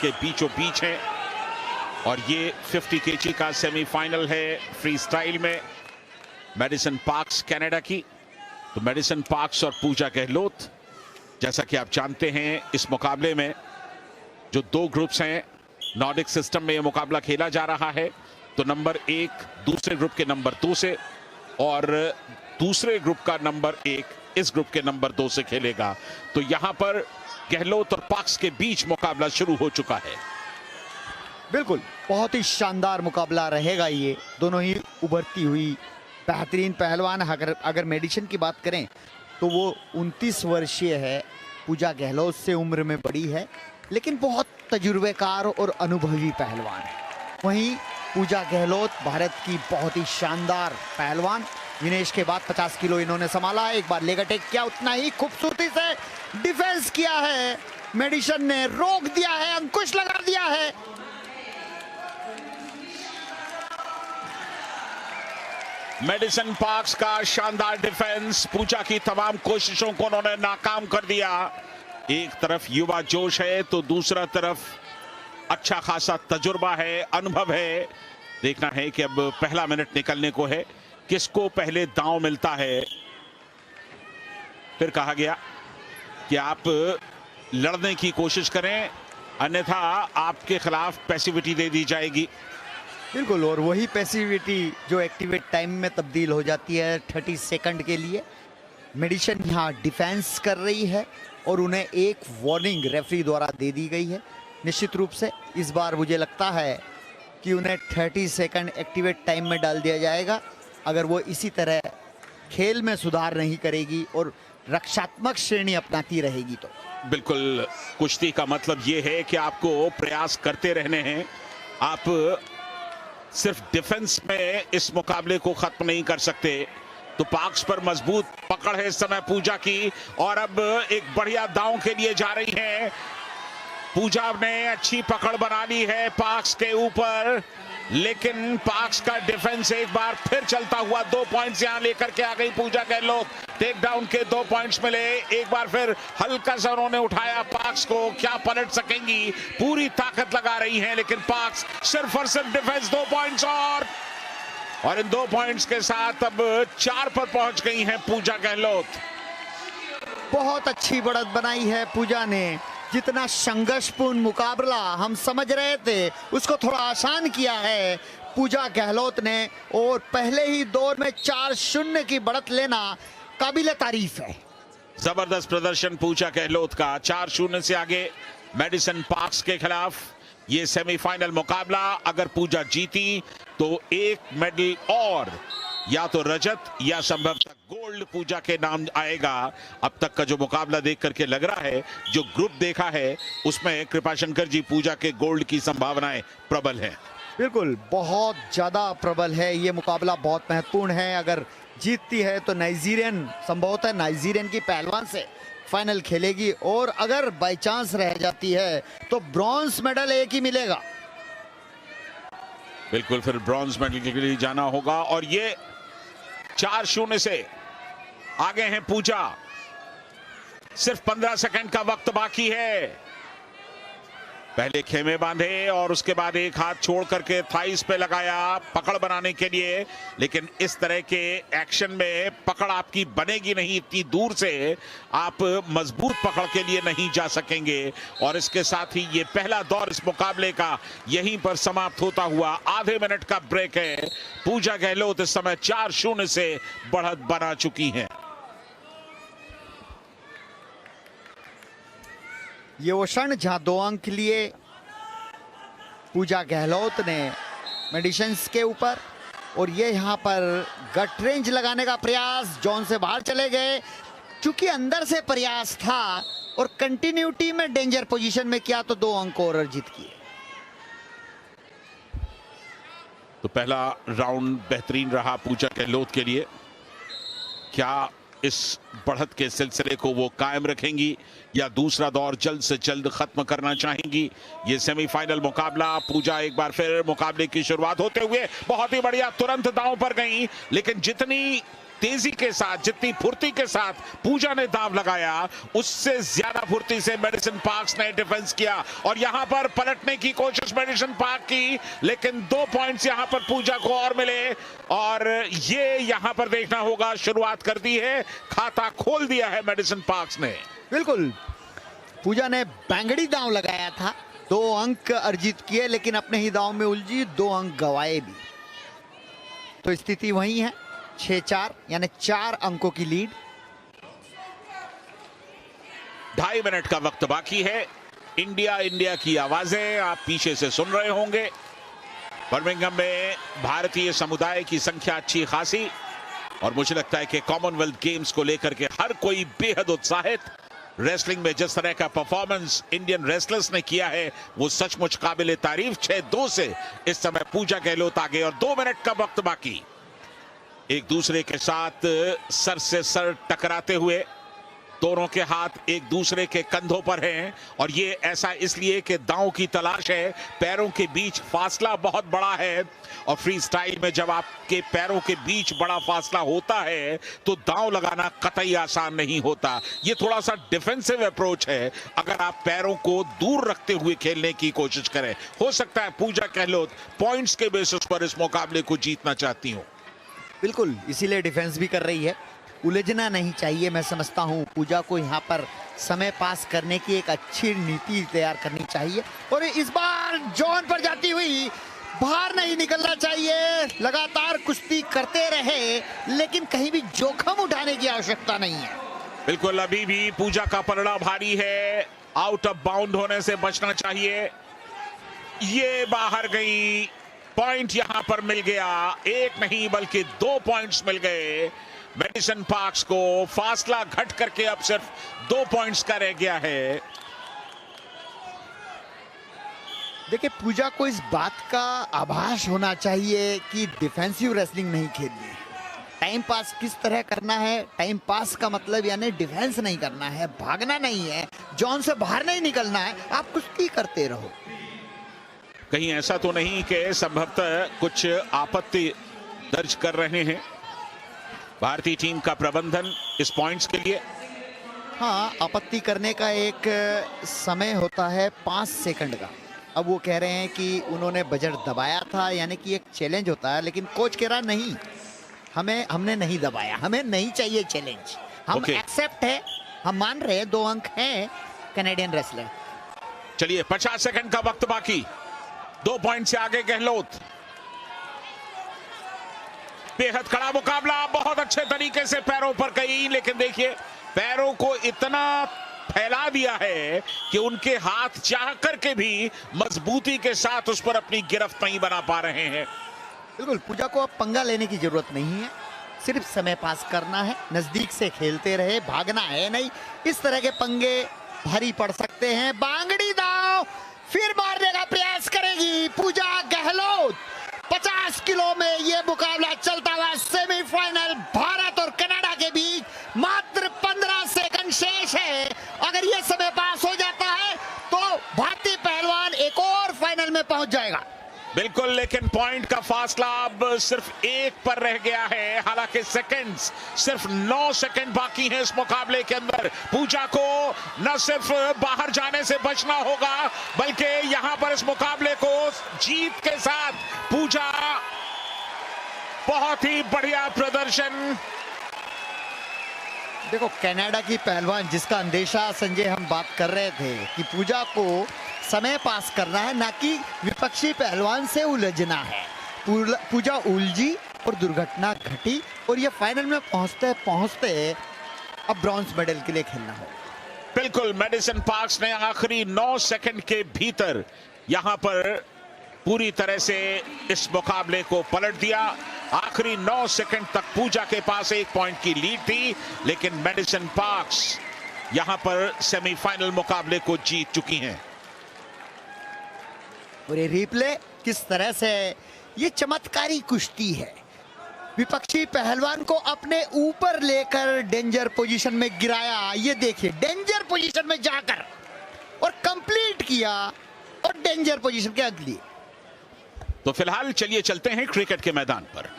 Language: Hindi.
के बीचों बीच हैं और ये 50 केजी का सेमीफाइनल है फ्री स्टाइल में मैडिसन पार्क्स कनाडा की। तो मैडिसन पार्क्स और पूजा गहलोत, जैसा कि आप जानते हैं इस मुकाबले में जो दो ग्रुप्स हैं, नॉर्डिक सिस्टम में यह मुकाबला खेला जा रहा है। तो नंबर 1 दूसरे ग्रुप के नंबर 2 से और दूसरे ग्रुप का नंबर 1 इस ग्रुप के नंबर 2 से खेलेगा। तो यहां पर गहलोत और पार्क्स के बीच मुकाबला शुरू हो चुका है। बिल्कुल, बहुत ही शानदार मुकाबला रहेगा ये। दोनों ही उभरती हुई बेहतरीन पहलवान। अगर मेडिसन की बात करें तो वो 29 वर्षीय है, पूजा गहलोत से उम्र में बड़ी है, लेकिन बहुत तजुर्बेकार और अनुभवी पहलवान है। वहीं पूजा गहलोत भारत की बहुत ही शानदार पहलवान। विनेश के बाद 50 किलो इन्होंने संभाला है। एक बार लेग अटैक किया, उतना ही खूबसूरती से डिफेंस किया है। मेडिसन ने रोक दिया है, अंकुश लगा दिया है। मेडिसन पार्क्स का शानदार डिफेंस, पूजा की तमाम कोशिशों को उन्होंने नाकाम कर दिया। एक तरफ युवा जोश है तो दूसरा तरफ अच्छा खासा तजुर्बा है, अनुभव है। देखना है कि अब पहला मिनट निकलने को है, किसको पहले दांव मिलता है। फिर कहा गया कि आप लड़ने की कोशिश करें, अन्यथा आपके खिलाफ पैसिविटी दे दी जाएगी। बिल्कुल, और वही पैसिविटी जो एक्टिवेट टाइम में तब्दील हो जाती है 30 सेकंड के लिए। मेडिसन यहाँ डिफेंस कर रही है और उन्हें एक वार्निंग रेफरी द्वारा दे दी गई है। निश्चित रूप से इस बार मुझे लगता है कि उन्हें 30 सेकंड एक्टिवेट टाइम में डाल दिया जाएगा अगर वो इसी तरह खेल में सुधार नहीं करेगी और रक्षात्मक श्रेणी अपनाती रहेगी तो। बिल्कुल, कुश्ती का मतलब ये है कि आपको प्रयास करते रहने हैं। आप सिर्फ डिफेंस में इस मुकाबले को खत्म नहीं कर सकते। तो पार्क्स पर मजबूत पकड़ है इस समय पूजा की और अब एक बढ़िया दांव के लिए जा रही है। पूजा ने अच्छी पकड़ बना ली है पार्क्स के ऊपर, लेकिन पार्क्स का डिफेंस एक बार फिर चलता हुआ 2 पॉइंट्स यहां लेकर के आ गई पूजा गहलोत। टेक डाउन के 2 पॉइंट्स मिले, एक बार फिर हल्का सा उन्होंने उठाया पार्क्स को। क्या पलट सकेंगी, पूरी ताकत लगा रही हैं, लेकिन पार्क्स सिर्फ और सिर्फ डिफेंस। 2 पॉइंट्स और इन 2 पॉइंट्स के साथ अब 4 पर पहुंच गई हैं पूजा गहलोत। बहुत अच्छी बढ़त बनाई है पूजा ने। जितना संघर्षपूर्ण मुकाबला हम समझ रहे थे उसको थोड़ा आसान किया है पूजा गहलोत ने, और पहले ही दौर में 4-0 की बढ़त लेना काबिले तारीफ है। जबरदस्त प्रदर्शन पूजा गहलोत का। 4-0 से आगे मेडिसन पार्क्स के खिलाफ ये सेमीफाइनल मुकाबला। अगर पूजा जीती तो एक मेडल और, या तो रजत या संभवतः गोल्ड पूजा के नाम आएगा। अब तक का जो मुकाबला देख करके लग रहा है, जो ग्रुप देखा है उसमें कृपाशंकर जी, पूजा के गोल्ड की संभावनाएं प्रबल हैं। बिल्कुल, बहुत ज्यादा प्रबल है ये मुकाबला, बहुत महत्वपूर्ण है। अगर जीतती है तो नाइजीरियन, संभवतः नाइजीरियन की पहलवान से फाइनल खेलेगी, और अगर बाई चांस रह जाती है तो ब्रॉन्ज मेडल एक ही मिलेगा। बिल्कुल, फिर ब्रॉन्ज मेडल के लिए जाना होगा। और ये 4-0 से आगे हैं पूजा। सिर्फ 15 सेकंड का वक्त बाकी है। पहले खेमे बांधे और उसके बाद एक हाथ छोड़ करके थाइस पे लगाया पकड़ बनाने के लिए, लेकिन इस तरह के एक्शन में पकड़ आपकी बनेगी नहीं। इतनी दूर से आप मजबूत पकड़ के लिए नहीं जा सकेंगे। और इसके साथ ही ये पहला दौर इस मुकाबले का यहीं पर समाप्त होता हुआ। आधे मिनट का ब्रेक है। पूजा गहलोत इस समय 4-0 से बढ़त बना चुकी हैं। ये वो क्षण जहां 2 अंक लिए पूजा गहलोत ने मेडिसन्स के ऊपर, और ये यहां पर गट रेंज लगाने का प्रयास, जोन से बाहर चले गए। चूंकि अंदर से प्रयास था और कंटिन्यूटी में डेंजर पोजीशन में किया तो 2 अंक और अर्जित किए। तो पहला राउंड बेहतरीन रहा पूजा गहलोत के लिए। क्या इस बढ़त के सिलसिले को वो कायम रखेंगी या दूसरा दौर जल्द से जल्द खत्म करना चाहेंगी? ये सेमीफाइनल मुकाबला। पूजा एक बार फिर मुकाबले की शुरुआत होते हुए बहुत ही बढ़िया तुरंत दांव पर गई, लेकिन जितनी तेजी के साथ, जितनी फुर्ती के साथ पूजा ने दांव लगाया, उससे ज्यादा फुर्ती से मेडिसन पार्क्स ने डिफेंस किया और यहां पर पलटने की कोशिश मेडिसन पार्क की, लेकिन 2 पॉइंट्स यहां पर पूजा को और मिले और ये यहां पर देखना होगा, शुरुआत कर दी है, खाता खोल दिया है मेडिसन पार्क्स ने। बिल्कुल, पूजा ने बैंगड़ी दांव लगाया था, 2 अंक अर्जित किए, लेकिन अपने ही दांव में उलझी, 2 अंक गवाए भी। तो स्थिति वही है, 6-4 यानी 4 अंकों की लीड। 2.5 मिनट का वक्त बाकी है। इंडिया की आवाजें आप पीछे से सुन रहे होंगे। बर्मिंघम में भारतीय समुदाय की संख्या अच्छी खासी और मुझे लगता है कि कॉमनवेल्थ गेम्स को लेकर के हर कोई बेहद उत्साहित। रेसलिंग में जिस तरह का परफॉर्मेंस इंडियन रेसलर्स ने किया है वो सचमुच काबिले तारीफ। 6-2 से इस समय पूजा गहलोत आगे और 2 मिनट का वक्त बाकी। एक दूसरे के साथ सर से सर टकराते हुए, दोनों के हाथ एक दूसरे के कंधों पर हैं और ये ऐसा इसलिए कि दांव की तलाश है, पैरों के बीच फासला बहुत बड़ा है और फ्री स्टाइल में जब आपके पैरों के बीच बड़ा फासला होता है तो दांव लगाना कतई आसान नहीं होता। ये थोड़ा सा डिफेंसिव अप्रोच है अगर आप पैरों को दूर रखते हुए खेलने की कोशिश करें। हो सकता है पूजा गहलोत पॉइंट्स के बेसिस पर इस मुकाबले को जीतना चाहती हूं। बिल्कुल, इसीलिए डिफेंस भी कर रही है। उलझना नहीं चाहिए। मैं समझता हूं पूजा को यहां पर समय पास करने की एक अच्छी नीति तैयार करनी चाहिए और इस बार जॉन पर जाती हुई बाहर नहीं निकलना चाहिए। लगातार कुश्ती करते रहे लेकिन कहीं भी जोखिम उठाने की आवश्यकता नहीं है। बिल्कुल, अभी भी पूजा का पलड़ा भारी है, आउट ऑफ बाउंड होने से बचना चाहिए। ये बाहर गई, पॉइंट यहां पर मिल गया, एक नहीं बल्कि 2 पॉइंट्स मिल गए मेडिसन पार्क्स को। फासला घट करके अब सिर्फ 2 पॉइंट्स का रह गया है। देखिए, पूजा को इस बात का आभास होना चाहिए कि डिफेंसिव रेसलिंग नहीं खेलनी है। टाइम पास किस तरह करना है, टाइम पास का मतलब यानी डिफेंस नहीं करना है, भागना नहीं है, जॉन से बाहर नहीं निकलना है, आप कुश्ती करते रहो। कहीं ऐसा तो नहीं कि संभवतः कुछ आपत्ति दर्ज कर रहे हैं भारतीय टीम का प्रबंधन इस पॉइंट्स के लिए? हाँ, आपत्ति करने का एक समय होता है 5 सेकंड का। अब वो कह रहे हैं कि उन्होंने बजट दबाया था, यानी कि एक चैलेंज होता है, लेकिन कोच कह रहा नहीं, हमने नहीं दबाया, हमें नहीं चाहिए चैलेंज, हम एक्सेप्ट है, हम मान रहे हैं 2 अंक हैं कैनेडियन रेसलर। चलिए, 50 सेकंड का वक्त बाकी, 2 पॉइंट से आगे गहलोत। बेहद कड़ा मुकाबला, बहुत अच्छे तरीके से पैरों पर गई, लेकिन देखिए पैरों को इतना फैला दिया है कि उनके हाथ चाह करके भी मजबूती के साथ उस पर अपनी गिरफ्त नहीं बना पा रहे हैं। बिल्कुल, पूजा को अब पंगा लेने की जरूरत नहीं है, सिर्फ समय पास करना है, नजदीक से खेलते रहे, भागना है नहीं। इस तरह के पंगे भारी पड़ सकते हैं। बांगड़ी दांव फिर मारने का प्रयास करेगी पूजा गहलोत। 50 किलो में ये मुकाबला चलता हुआ सेमीफाइनल भारत और कनाडा के बीच मात्र 15 सेकंड शेष है। अगर ये समय पास हो जाता है तो भारतीय पहलवान एक और फाइनल में पहुंच जाएगा। बिल्कुल, लेकिन पॉइंट का फासला अब सिर्फ 1 पर रह गया है। हालांकि सेकंड्स सिर्फ 9 सेकंड बाकी हैं इस मुकाबले के अंदर। पूजा को न सिर्फ बाहर जाने से बचना होगा बल्कि यहां पर इस मुकाबले को जीत के साथ पूजा बहुत ही बढ़िया प्रदर्शन। देखो, कनाडा की पहलवान जिसका अंदेशा संजय हम बात कर रहे थे कि पूजा को समय पास करना है, ना कि विपक्षी पहलवान से उलझना है। पूजा उलझी और दुर्घटना घटी और ये फाइनल में पहुंचते अब ब्रॉन्ज मेडल के लिए खेलना हो। बिल्कुल, मेडिसन पार्क्स ने आखिरी 9 सेकंड के भीतर यहां पर पूरी तरह से इस मुकाबले को पलट दिया। आखिरी 9 सेकंड तक पूजा के पास 1 पॉइंट की लीड थी, लेकिन मेडिसन पार्क्स यहां पर सेमीफाइनल मुकाबले को जीत चुकी हैं। और ये रिप्ले किस तरह से, ये चमत्कारी कुश्ती है। विपक्षी पहलवान को अपने ऊपर लेकर डेंजर पोजीशन में गिराया। ये देखिए, डेंजर पोजीशन में जाकर और कंप्लीट किया और डेंजर पोजीशन के अगली। तो फिलहाल चलिए चलते हैं क्रिकेट के मैदान पर।